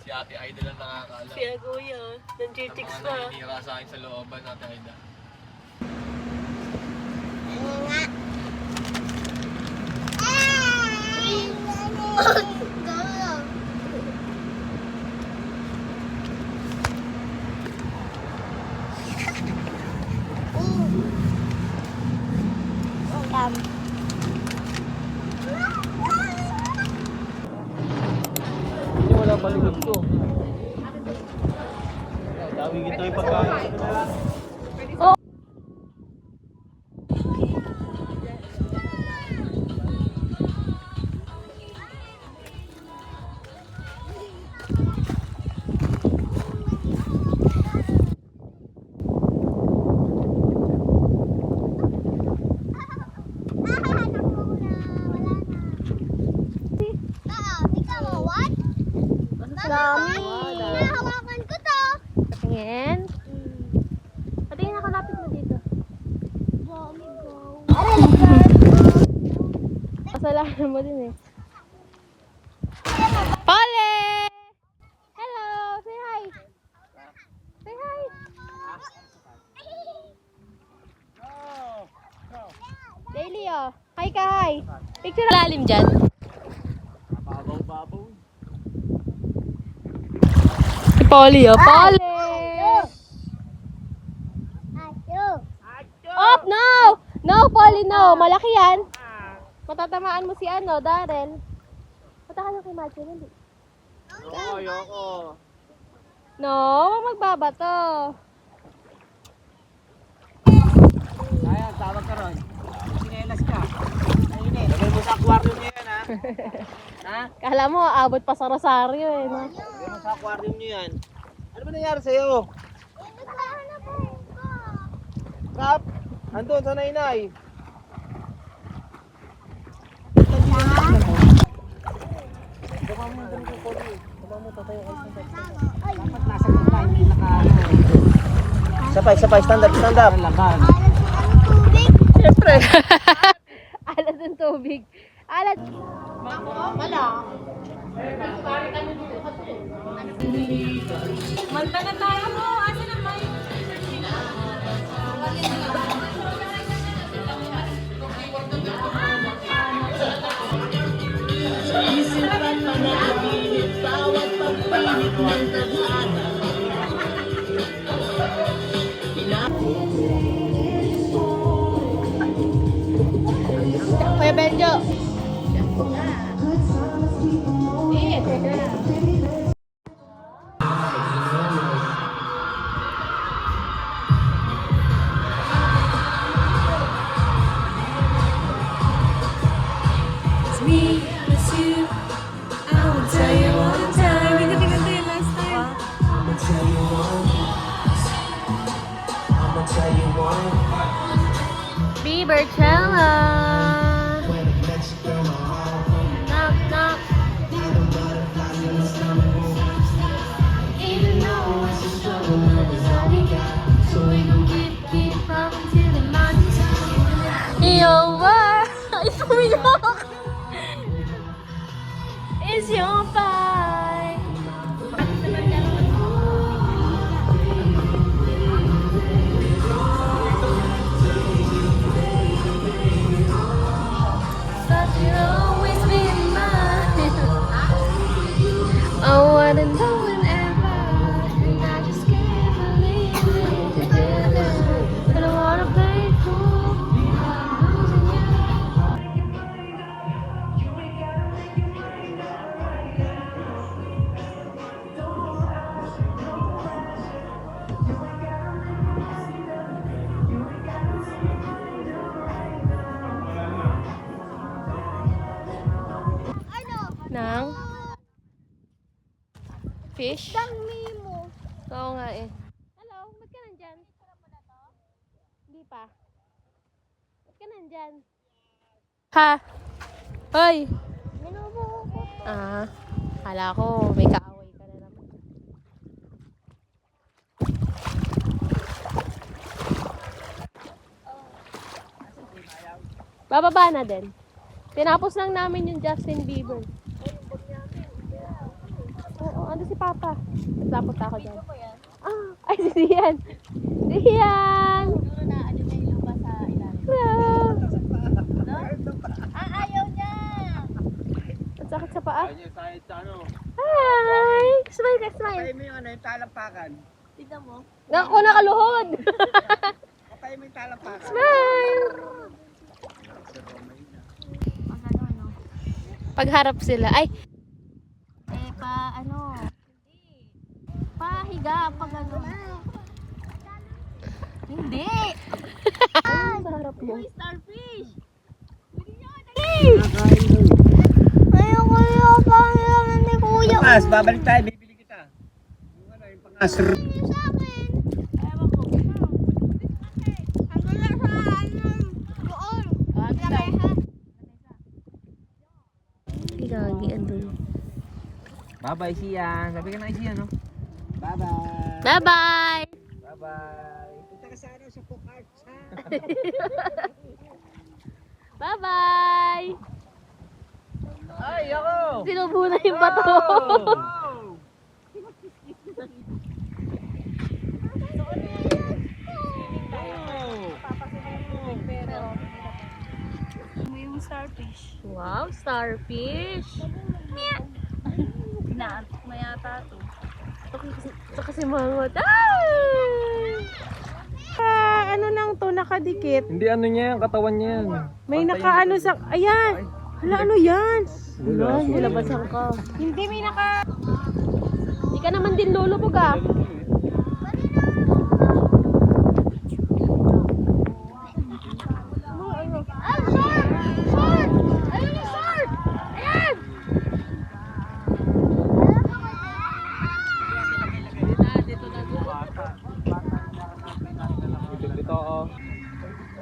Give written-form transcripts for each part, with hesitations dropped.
Si Ate Aida lang nakakaalam. Si Agoya, nag-JTX Sa pa. mga naninira sa akin sa looban, Ate Aida. Hindi wala paligid ko. Dami kita yung pagkain. Dami. Hinahawakan ko to. Patingin. Patingin ako, lapit mo dito. Kasalanan mo din eh. Polly! Hello! Say hi! Say hi! Daily oh. Hi ka, hi! Picture lalim dyan. Babaw-babaw. Si Polly oh. Polly! Op! No! No, Polly, no! Malaki yan. Matatamaan mo si ano, Darren. Punta ka lang kay Matthew, hindi. Ayoko. No, magbabato. Kaya, tawag ka ron. Sinelas ka. Ayun eh. Lagay mo sa aquarium niya yan, ha? Ha? Kala mo, abot pa sa Rosario eh, no? Lagay mo sa aquarium niyo yan. Ano ba nangyari sa'yo? Kap? Andun sa nainay. Sabay, stand up. Laban. Siyempre. Alat ng tubig. Alat. Manta na tayo mo. Asa na ba? Kuya Benjo. It's me, it's you. I will tell you one time. Hindi ka pinaganda yun last time. Bieber Chella. Knock, knock. Even though it's a struggle, love is all we got. So we gon' keep rocking till the morning time. Your world is your is your fight. But you'll always be mine. I wanna know Whenever, and I just can't believe it. Together, but I wanna play it cool. Nang fish? Dami mo. Oo nga eh. Hello, ba't ka nandyan? Hindi pa. Ba't ka nandyan? Ha? Hoy! Minubo ko. Ah, kala ko may kaaway ka na naman. Bababa na din. Tinapos lang namin yung Justin Bieber. Oo, Ando si Papa. Nagsapunta ako dyan. Ah, ay, si Dian. Dian! Siguro na ano na yung lupa sa ilalim. Hello! Ayaw niya! Ang sakit sa paa. Ayun yung sahit sa ano. Hi! Smile ka, smile. Patay mo yung ano, yung talampakan. Tignan mo. Ako nakaluhod. Patay mo yung talampakan. Smile! Pag ano. Pagharap sila. Ay, Ano? Pahiga pag ano. Hindi! sa harap mo. Starfish! Ayun. Ayoko yung pangalan ni Kuya. Pangas, babalik tayo, bibili kita. Yung ano, yung pangas. Sa akin. Ewan ko. Hanggang lang sa doon. Gagi, andun. Bye-bye, Sian. Sabi ka na kay Sian, no? Bye-bye. Bye-bye! Bye-bye. Punta ka sa ano, sa Cook Arts, ha? Bye-bye! Ay, ako! Sinubo na yung bato. Yung starfish. Wow, starfish. Inaantok na yata ito. Ito kasi mangot. Ay! Ano lang to, nakadikit. Hindi ano niya yan, katawan niya yan. May nakaano sa... Ayan! Hala, ano yan? Wala, nilabasan ka. Hindi, may naka... Hindi ka naman din lulubog ah. Dito ako.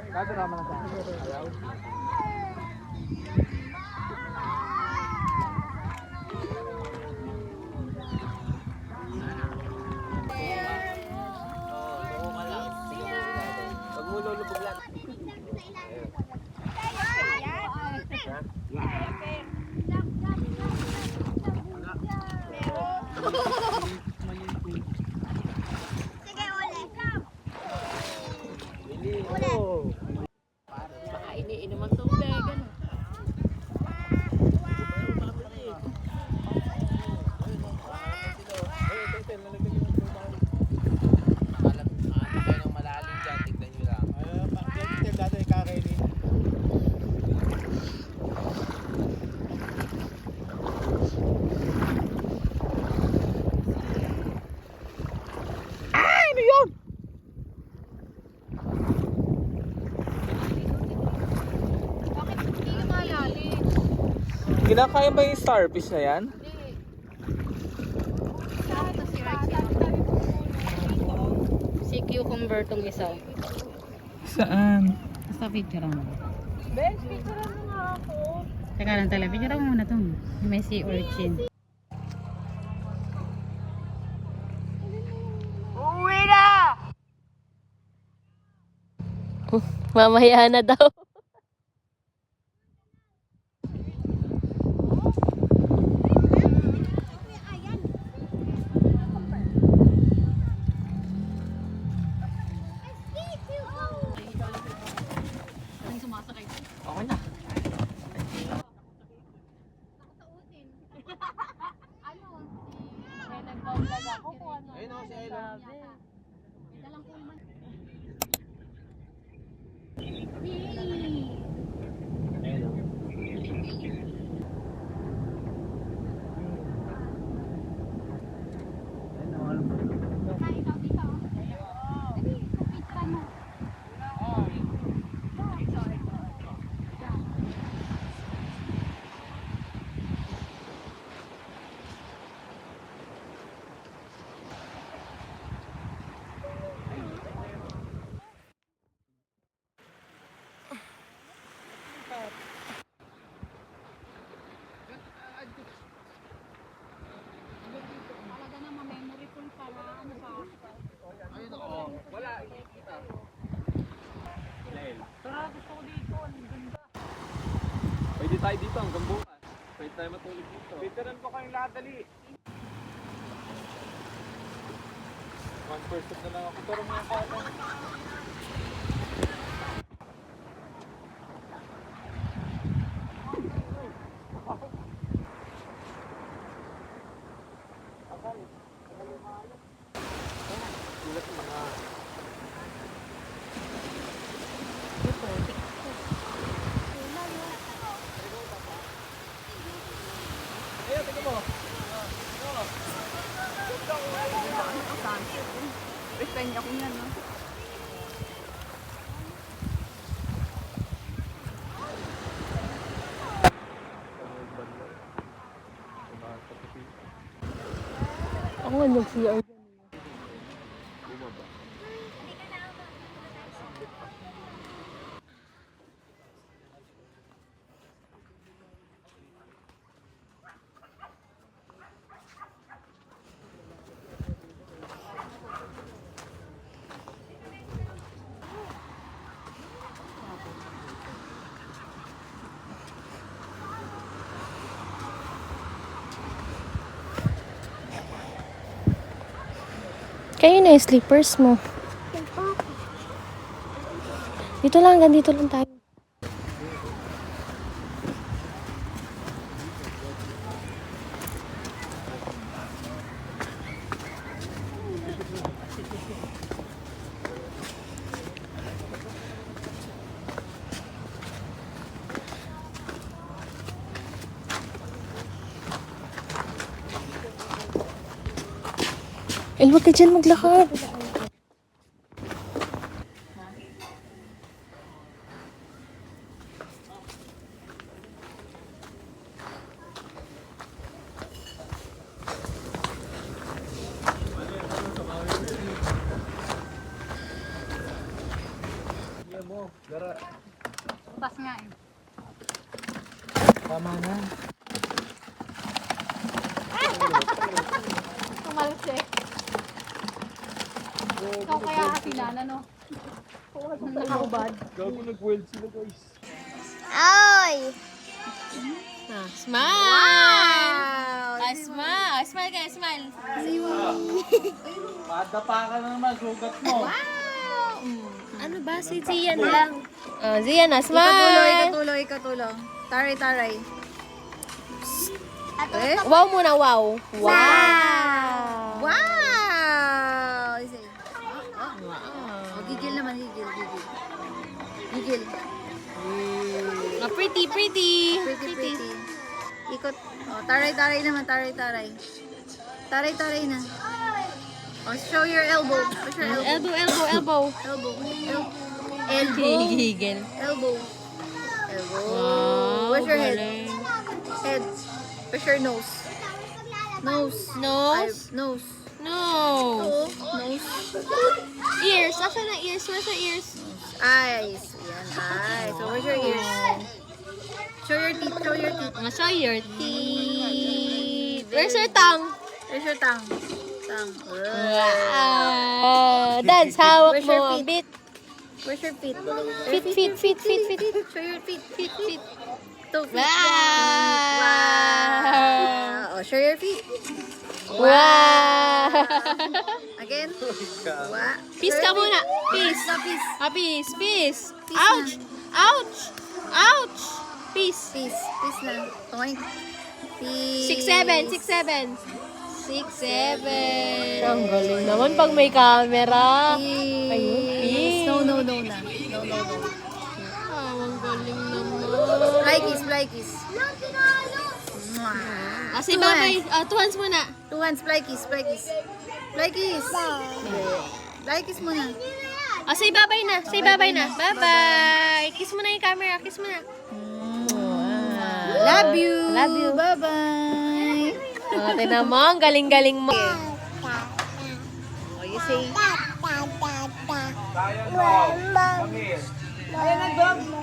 Kado naman sa akin. Ayaw. Pag mo lulubog lang. Sige, ulit. Baka iniinom ang tubig. Ano? Kinakain ba yung starfish na yan? Si cucumber tong isa. Saan? Basta picture mo. Ben, picture mo nga ako. Teka lang talaga, picture mo muna itong may sea urchin. Mamaya na daw. Okay na. Ayun ako si Ella. Pwede tayo dito hanggang bukas. Pwede tayo matulog dito. Picturean ko kayong lahat dali. 1% na lang ako. Pero mga kala. Ako nga nag-CR. Kayo na yung slippers mo. Dito lang, hanggang dito lang tayo. El, huwag ka dyan maglakad. Butas nga eh. Tama na. Tumalsik. Ikaw kaya kasi nana, no? Nakahubad. Gago nag-weld sila guys. Ay! Smile! Wow! Smile! Smile ka, smile. Madapa ka na naman, sugat mo. Ano ba? Si Zian lang. Oh, Zian na, smile! Ikatuloy. Taray. Wow muna, wow. Wow! Wow! Isa. Oh, gigil naman, gigil. Gigil. Ah, pretty. Pretty. Ikot. Oh, taray naman, taray. Taray na. Oh, show your elbow. Push your elbow. Elbow. Higil. Elbow. Wow, Where's your head? galing. Head. Push your nose. Nose. Nose? Nose. Nose. Oo, nose. Ears. Asa na ears? Where's your ears? Eyes. Yan, eyes. So, where's your ears? Show your teeth. Show your teeth. Where's your tongue? Where's your tongue? Tongue. Wow. Dads, hawak Where's your mo. feet? Bit. Where's your feet? Feet. Show your feet. Feet. Toe feet. Wow. Wow. Oh, show your feet. Wow. Again. Wow. Peace ka muna. Peace. Na peace. Ah, peace. Peace Ouch. Peace. Peace. Peace na. Toink. Peace. 6'7". Ang galing naman pag may camera. Peace. Ayun, peace. No na. No. Ang galing naman. Fly kiss. Ah, si babay. Two hands muna. Two hands, fly kiss. Fly kiss muna. Ah, say babay na. Bye-bye. Kiss mo na yung camera. Kiss mo na. Love you. Love you. Bye-bye. Ate naman, galing-galing mo. Oh, you say,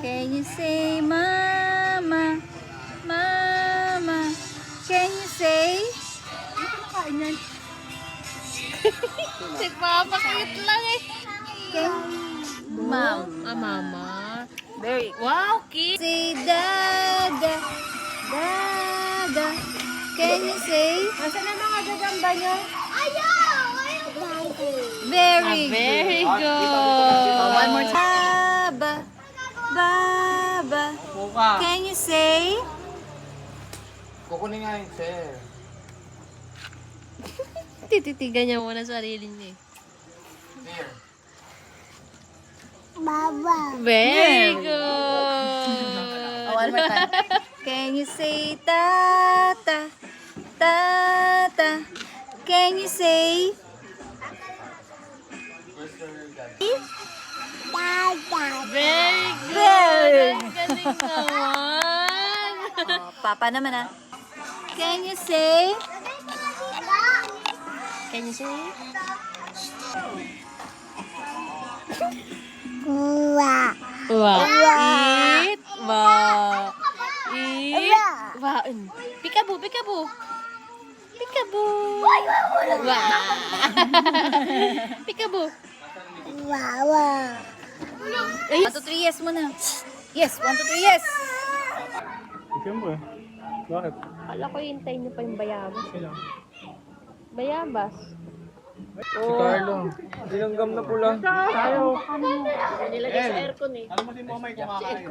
can you say, mama? Can you say? Nagpapakit lang eh. Mom. Ah, mama. Very good. Wow, kid. Say, dada. Can you say? Ayaw! Ayaw Very good. Very Oh, good. one more time. Baba. Baba. Buka. Can you say? Kukunin nga yung chair. Tititigan niya muna sarili niya eh. There. Very good. Oh, one more time. Can you say tata? Tata. Can you say? Very good. Very. Ang galing naman. Oh, Papa naman ah. Can you say? Can you say? Wa. Eat. Wa. Eat. Wa. Peekaboo, peekaboo. Peekaboo. Wa. Peekaboo. 1, 2, 3, yes muna. Yes, 1, 2, 3, yes. Siyempre. Bakit? Kala ko hintayin niyo pa yung bayabas. Bayabas. Si Carlo. Tinanggam na pula. Tayo. Nilagay sa aircon eh. Alam mo si Momay kumakain.